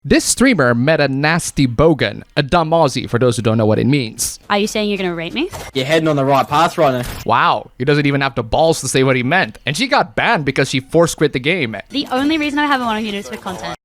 This streamer met a nasty bogan, a dumb Aussie for those who don't know what it means. Are you saying you're gonna rape me? You're heading on the right path right now. Wow, he doesn't even have the balls to say what he meant, and she got banned because she force quit the game. The only reason I haven't wanted you to is for content.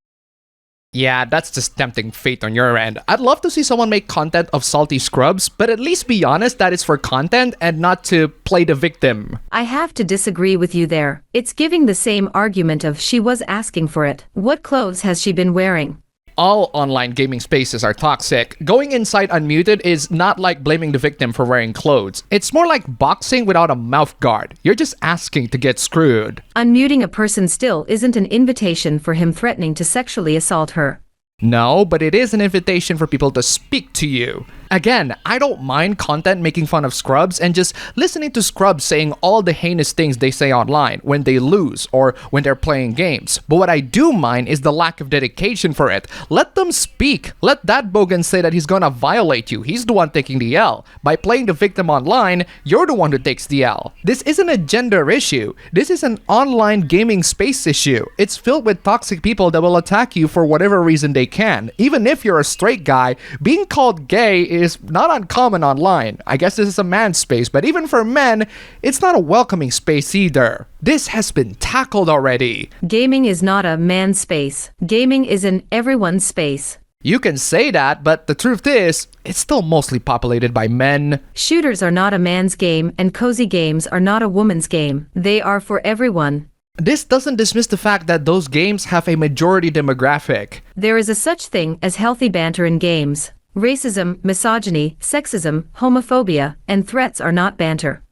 Yeah, that's just tempting fate on your end. I'd love to see someone make content of salty scrubs, but at least be honest that it's for content and not to play the victim. I have to disagree with you there. It's giving the same argument of she was asking for it. What clothes has she been wearing? All online gaming spaces are toxic. Going inside unmuted is not like blaming the victim for wearing clothes. It's more like boxing without a mouth guard. You're just asking to get screwed. Unmuting a person still isn't an invitation for him threatening to sexually assault her. No, but it is an invitation for people to speak to you. Again, I don't mind content making fun of scrubs and just listening to scrubs saying all the heinous things they say online when they lose or when they're playing games. But what I do mind is the lack of dedication for it. Let them speak. Let that bogan say that he's gonna violate you. He's the one taking the L. By playing the victim online, you're the one who takes the L. This isn't a gender issue. This is an online gaming space issue. It's filled with toxic people that will attack you for whatever reason they can. Even if you're a straight guy, being called gay is not uncommon online. I guess this is a man's space, but even for men, it's not a welcoming space either. This has been tackled already. Gaming is not a man's space. Gaming is an everyone's space. You can say that, but the truth is, it's still mostly populated by men. Shooters are not a man's game, and cozy games are not a woman's game. They are for everyone. This doesn't dismiss the fact that those games have a majority demographic. There is a such thing as healthy banter in games. Racism, misogyny, sexism, homophobia, and threats are not banter.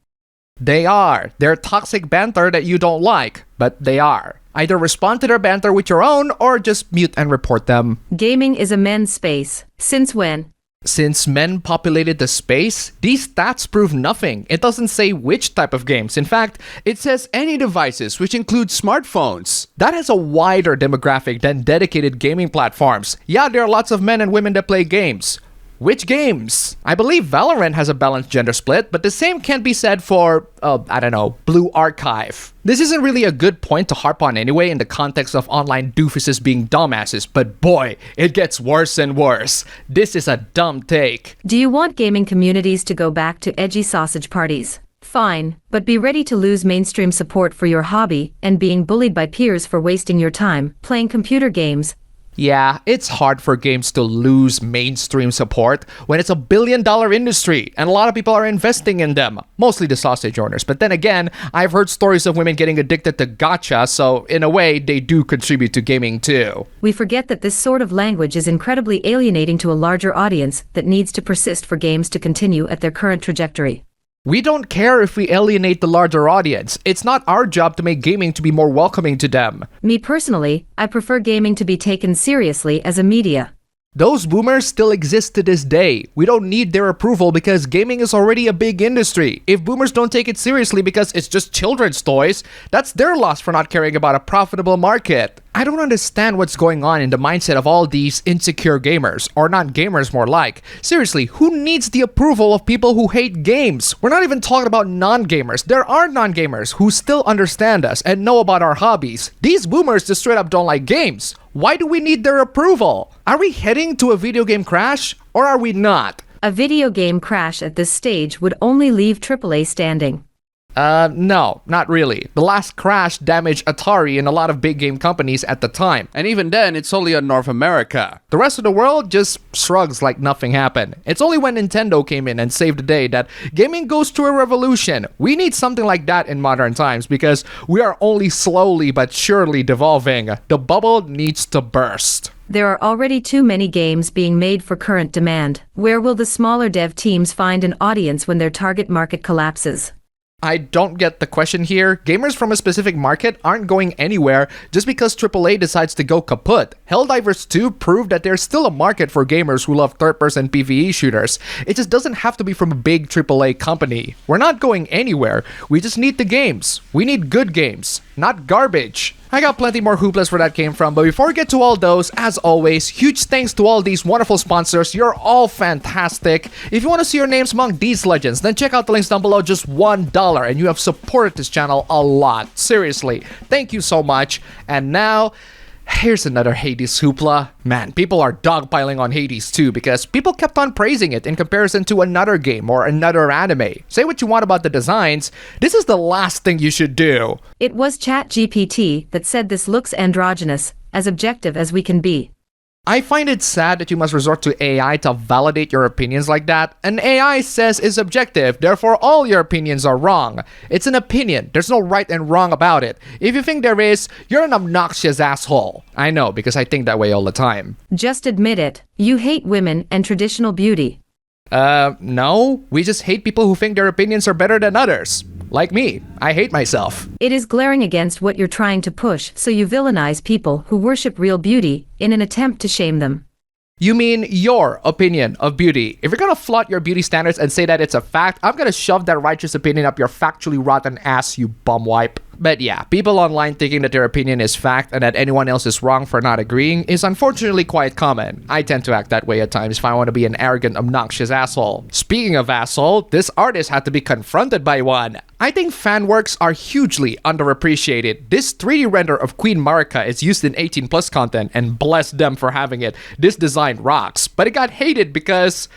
They are. They're toxic banter that you don't like, but they are. Either respond to their banter with your own or just mute and report them. Gaming is a men's space. Since when? Since men populated the space, these stats prove nothing. It doesn't say which type of games. In fact, it says any devices, which includes smartphones. That has a wider demographic than dedicated gaming platforms. Yeah, there are lots of men and women that play games. Which games? I believe Valorant has a balanced gender split, but the same can't be said for, Blue Archive. This isn't really a good point to harp on anyway in the context of online doofuses being dumbasses, but boy, it gets worse and worse. This is a dumb take. Do you want gaming communities to go back to edgy sausage parties? Fine, but be ready to lose mainstream support for your hobby and being bullied by peers for wasting your time playing computer games. Yeah, it's hard for games to lose mainstream support when it's $1 billion industry and a lot of people are investing in them, mostly the sausage owners. But then again, I've heard stories of women getting addicted to gacha, so in a way, they do contribute to gaming too. We forget that this sort of language is incredibly alienating to a larger audience that needs to persist for games to continue at their current trajectory. We don't care if we alienate the larger audience. It's not our job to make gaming to be more welcoming to them. Me personally, I prefer gaming to be taken seriously as a media. Those boomers still exist to this day. We don't need their approval because gaming is already a big industry. If boomers don't take it seriously because it's just children's toys, that's their loss for not caring about a profitable market. I don't understand what's going on in the mindset of all these insecure gamers, or not gamers more like. Seriously, who needs the approval of people who hate games? We're not even talking about non-gamers. There are non-gamers who still understand us and know about our hobbies. These boomers just straight up don't like games. Why do we need their approval? Are we heading to a video game crash, or are we not? A video game crash at this stage would only leave AAA standing. No, not really. The last crash damaged Atari and a lot of big game companies at the time. And even then, it's only in North America. The rest of the world just shrugs like nothing happened. It's only when Nintendo came in and saved the day that gaming goes through a revolution. We need something like that in modern times because we are only slowly but surely devolving. The bubble needs to burst. There are already too many games being made for current demand. Where will the smaller dev teams find an audience when their target market collapses? I don't get the question here. Gamers from a specific market aren't going anywhere just because AAA decides to go kaput. Helldivers 2 proved that there's still a market for gamers who love third-person PvE shooters. It just doesn't have to be from a big AAA company. We're not going anywhere. We just need the games. We need good games, not garbage. I got plenty more hooplas where that came from, but before we get to all those, as always, huge thanks to all these wonderful sponsors. You're all fantastic. If you want to see your names among these legends, then check out the links down below. Just $1, and you have supported this channel a lot. Seriously, thank you so much. And now, Here's another Hades hoopla. Man, people are dogpiling on Hades too because people kept on praising it in comparison to another game or another anime. Say what you want about the designs, this is the last thing you should do. It was ChatGPT that said this looks androgynous, as objective as we can be. I find it sad that you must resort to AI to validate your opinions like that. An AI says is objective, therefore all your opinions are wrong. It's an opinion, there's no right and wrong about it. If you think there is, you're an obnoxious asshole. I know, because I think that way all the time. Just admit it. You hate women and traditional beauty. No. We just hate people who think their opinions are better than others. Like me. I hate myself. It is glaring against what you're trying to push, so you villainize people who worship real beauty in an attempt to shame them. You mean your opinion of beauty. If you're gonna flaunt your beauty standards and say that it's a fact, I'm gonna shove that righteous opinion up your factually rotten ass, you bumwipe. But yeah, people online thinking that their opinion is fact and that anyone else is wrong for not agreeing is unfortunately quite common. I tend to act that way at times if I want to be an arrogant, obnoxious asshole. Speaking of asshole, this artist had to be confronted by one. I think fan works are hugely underappreciated. This 3D render of Queen Marika is used in 18+ content, and bless them for having it. This design rocks, but it got hated because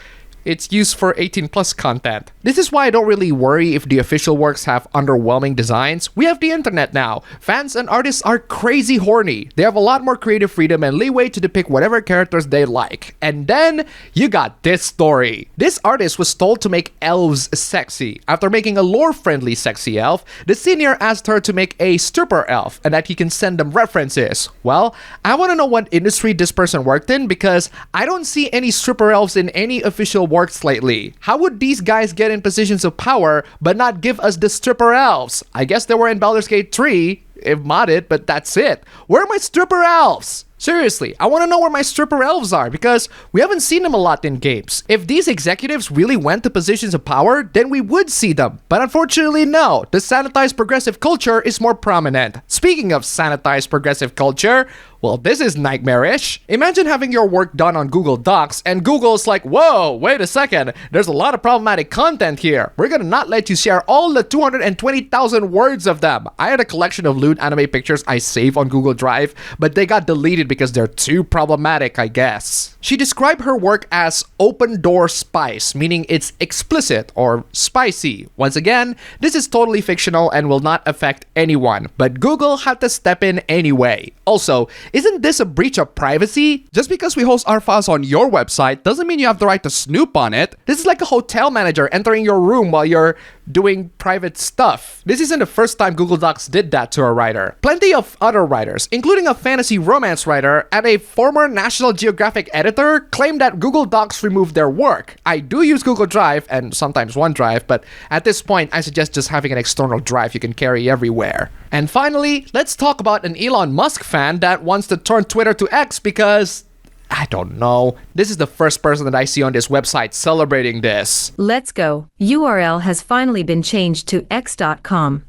it's used for 18+ content. This is why I don't really worry if the official works have underwhelming designs. We have the internet now. Fans and artists are crazy horny. They have a lot more creative freedom and leeway to depict whatever characters they like. And then you got this story. This artist was told to make elves sexy. After making a lore-friendly sexy elf, the senior asked her to make a stripper elf and that he can send them references. Well, I want to know what industry this person worked in because I don't see any stripper elves in any official works lately. How would these guys get in positions of power but not give us the stripper elves? I guess they were in Baldur's Gate 3, if modded, but that's it. Where are my stripper elves? Seriously, I want to know where my stripper elves are because we haven't seen them a lot in games. If these executives really went to positions of power, then we would see them. But unfortunately, no. The sanitized progressive culture is more prominent. Speaking of sanitized progressive culture, well, this is nightmarish. Imagine having your work done on Google Docs and Google's like, whoa, wait a second, there's a lot of problematic content here. We're gonna not let you share all the 220,000 words of them. I had a collection of lewd anime pictures I save on Google Drive, but they got deleted because they're too problematic, I guess. She described her work as open door spice, meaning it's explicit or spicy. Once again, this is totally fictional and will not affect anyone, but Google had to step in anyway. Also, isn't this a breach of privacy? Just because we host our files on your website doesn't mean you have the right to snoop on it. This is like a hotel manager entering your room while you're doing private stuff. This isn't the first time Google Docs did that to a writer. Plenty of other writers, including a fantasy romance writer and a former National Geographic editor, claim that Google Docs removed their work. I do use Google Drive and sometimes OneDrive, but at this point, I suggest just having an external drive you can carry everywhere. And finally, let's talk about an Elon Musk fan that wants to turn Twitter to X because I don't know. This is the first person that I see on this website celebrating this. Let's go. URL has finally been changed to x.com.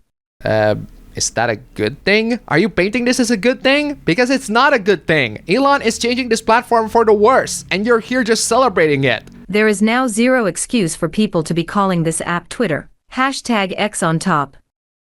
Is that a good thing? Are you painting this as a good thing? Because it's not a good thing. Elon is changing this platform for the worse, and you're here just celebrating it. There is now zero excuse for people to be calling this app Twitter. Hashtag X on top.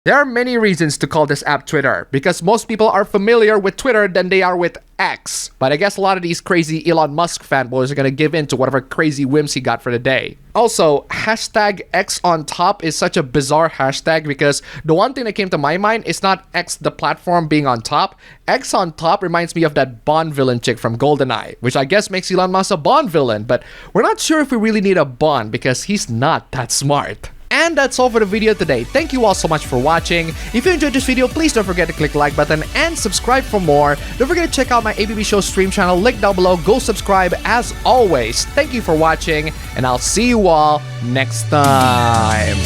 There are many reasons to call this app Twitter, because most people are familiar with Twitter than they are with X. But I guess a lot of these crazy Elon Musk fanboys are gonna give in to whatever crazy whims he got for the day. Also, hashtag X on top is such a bizarre hashtag because the one thing that came to my mind is not X the platform being on top. X on top reminds me of that Bond villain chick from GoldenEye, which I guess makes Elon Musk a Bond villain, but we're not sure if we really need a Bond because he's not that smart. And that's all for the video today. Thank you all so much for watching. If you enjoyed this video, please don't forget to click the like button and subscribe for more. Don't forget to check out my ABB Show stream channel, link down below. Go subscribe as always. Thank you for watching, and I'll see you all next time.